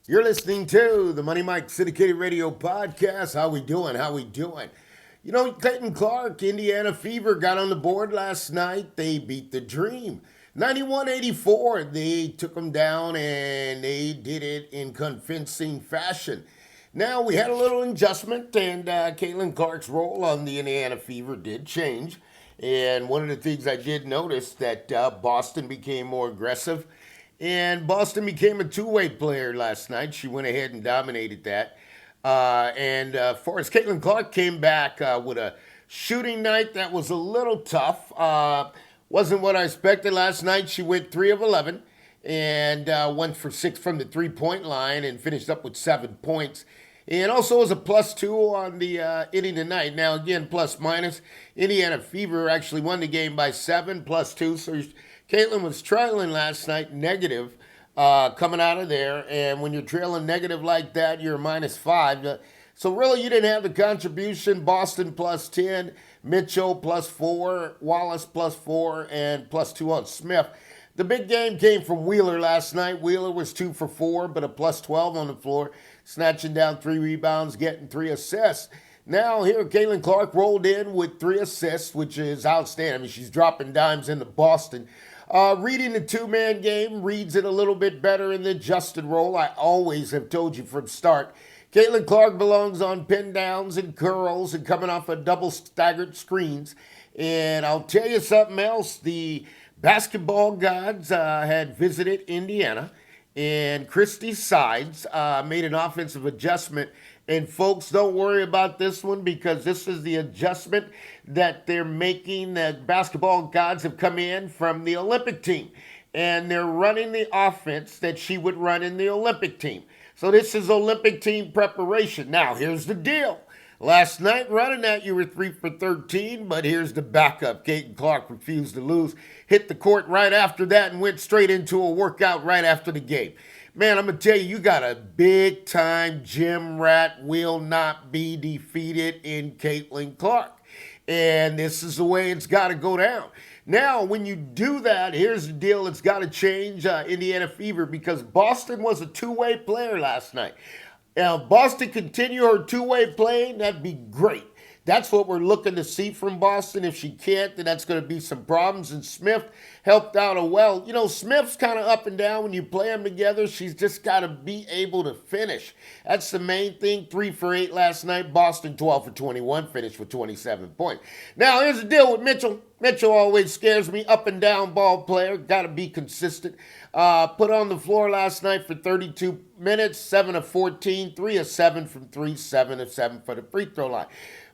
You're listening to the Money Mike Syndicated Radio Podcast. How we doing? You know, Clayton Clark, Indiana Fever got on the board last night. They beat the Dream. 91-84. They took them down and they did it in convincing fashion. Now, we had a little adjustment and Caitlin Clark's role on the Indiana Fever did change. And one of the things I did notice that Boston became more aggressive. And Boston became a two-way player last night. She went ahead and dominated that. And for as Caitlin Clark came back with a shooting night that was a little tough. Wasn't what I expected last night. She went 3 of 11 and went for 6 from the three-point line and finished up with 7 points. And also was a +2 on the inning tonight. Now, again, plus minus. Indiana Fever actually won the game by 7, +2. So Caitlin was trailing last night, negative, coming out of there. And when you're trailing negative like that, you're -5. So really, you didn't have the contribution. Boston +10, Mitchell +4, Wallace +4, and +2 on Smith. The big game came from Wheeler last night. Wheeler was 2 for 4, but a +12 on the floor, snatching down 3 rebounds, getting 3 assists. Now here, Caitlin Clark rolled in with 3 assists, which is outstanding. I mean, she's dropping dimes into Boston. Reading the two-man game, reads it a little bit better in the adjusted role. I always have told you from start. Caitlin Clark belongs on pin downs and curls and coming off of double staggered screens. And I'll tell you something else. The basketball gods had visited Indiana, and Christy Sides made an offensive adjustment. And folks, don't worry about this one because this is the adjustment that they're making. The basketball gods have come in from the Olympic team, and they're running the offense that she would run in the Olympic team. So this is Olympic team preparation. Now, here's the deal. Last night, running that, you were 3 for 13, but here's the backup. Caitlin Clark refused to lose, hit the court right after that, and went straight into a workout right after the game. Man, I'm going to tell you, you got a big-time gym rat will not be defeated in Caitlin Clark. And this is the way it's got to go down. Now, when you do that, here's the deal. It's got to change Indiana Fever because Boston was a two-way player last night. Now, if Boston continue her two-way playing, that'd be great. That's what we're looking to see from Boston. If she can't, then that's going to be some problems. And Smith helped out well. You know, Smith's kind of up and down when you play them together. She's just got to be able to finish. That's the main thing. 3 for 8 last night. Boston 12 for 21, finished with 27 points. Now, here's the deal with Mitchell. Mitchell always scares me. Up and down ball player. Got to be consistent. Put on the floor last night for 32 minutes. 7 of 14. 3 of 7 from 3. 7 of 7 for the free throw line.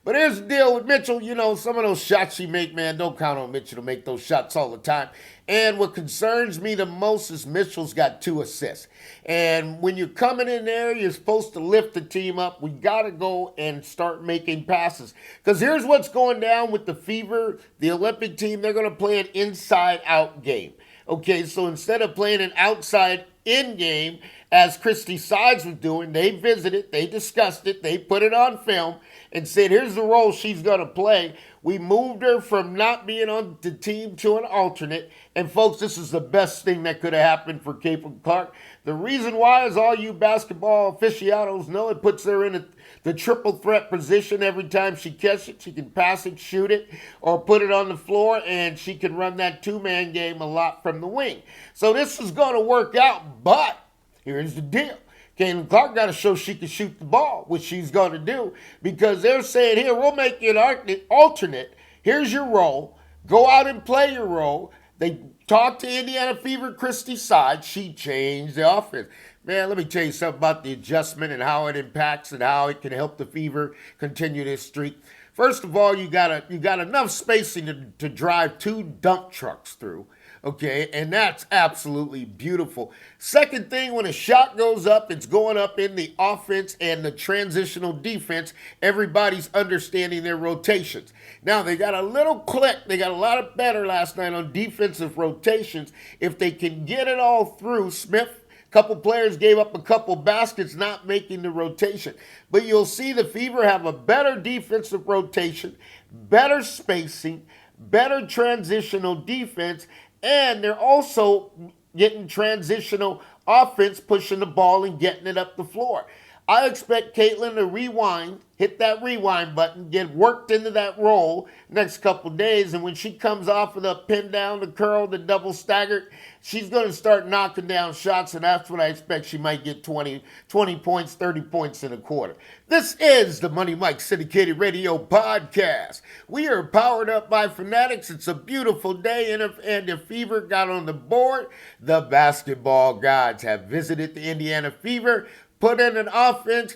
But here's the deal with Mitchell. You know, some of those shots she make, man, don't count on Mitchell to make those shots all the time. And what concerns me the most is Mitchell's got 2 assists. And when you're coming in there, you're supposed to lift the team up. We got to go and start making passes. Because here's what's going down with the Fever, the Olympic team. They're going to play an inside-out game. Okay, so instead of playing an outside-in game, as Christy Sides was doing, they visited, they discussed it, they put it on film, and said, here's the role she's going to play. We moved her from not being on the team to an alternate. And, folks, this is the best thing that could have happened for Caitlin Clark. The reason why is all you basketball aficionados know it puts her in the triple threat position every time she catches it. She can pass it, shoot it, or put it on the floor, and she can run that two-man game a lot from the wing. So this is going to work out, but here's the deal. Caitlin Clark got to show she can shoot the ball, which she's going to do, because they're saying, here, we'll make you an alternate. Here's your role. Go out and play your role. They talked to Indiana Fever Christy Sides. She changed the offense. Man, let me tell you something about the adjustment and how it impacts and how it can help the Fever continue this streak. First of all, you got enough spacing to drive 2 dump trucks through. Okay, and that's absolutely beautiful. Second thing, when a shot goes up, it's going up in the offense and the transitional defense. Everybody's understanding their rotations. Now, they got a little click. They got a lot of better last night on defensive rotations. If they can get it all through, Smith, a couple players gave up a couple baskets, not making the rotation. But you'll see the Fever have a better defensive rotation, better spacing, better transitional defense, and they're also getting transitional offense, pushing the ball and getting it up the floor. I expect Caitlin to rewind, hit that rewind button, get worked into that roll next couple days, and when she comes off of the pin down, the curl, the double stagger, she's going to start knocking down shots, and that's what I expect. She might get 20 points, 30 points in a quarter. This is the Money Mike Syndicated Radio Podcast. We are powered up by Fanatics. It's a beautiful day, and the Fever got on the board. The basketball gods have visited the Indiana Fever, put in an offense.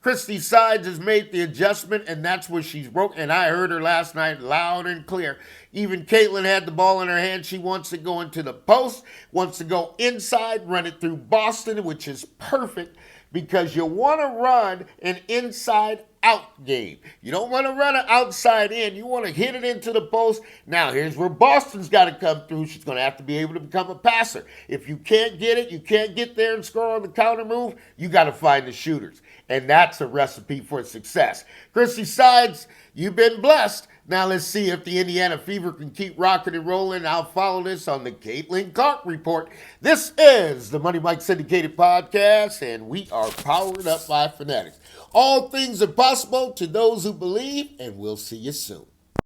Christy Sides has made the adjustment, and that's where she's broke. And I heard her last night loud and clear. Even Caitlin had the ball in her hand. She wants to go into the post, wants to go inside, run it through Boston, which is perfect because you want to run an inside-out game. You don't want to run it outside in. You want to hit it into the post. Now, here's where Boston's got to come through. She's going to have to be able to become a passer. If you can't get it, you can't get there and score on the counter move, you got to find the shooters. And that's a recipe for success. Christy Sides, you've been blessed. Now let's see if the Indiana Fever can keep rocking and rolling. I'll follow this on the Caitlin Clark Report. This is the Money Mike Syndicated Podcast, and we are powered up by Fanatics. All things are possible to those who believe, and we'll see you soon.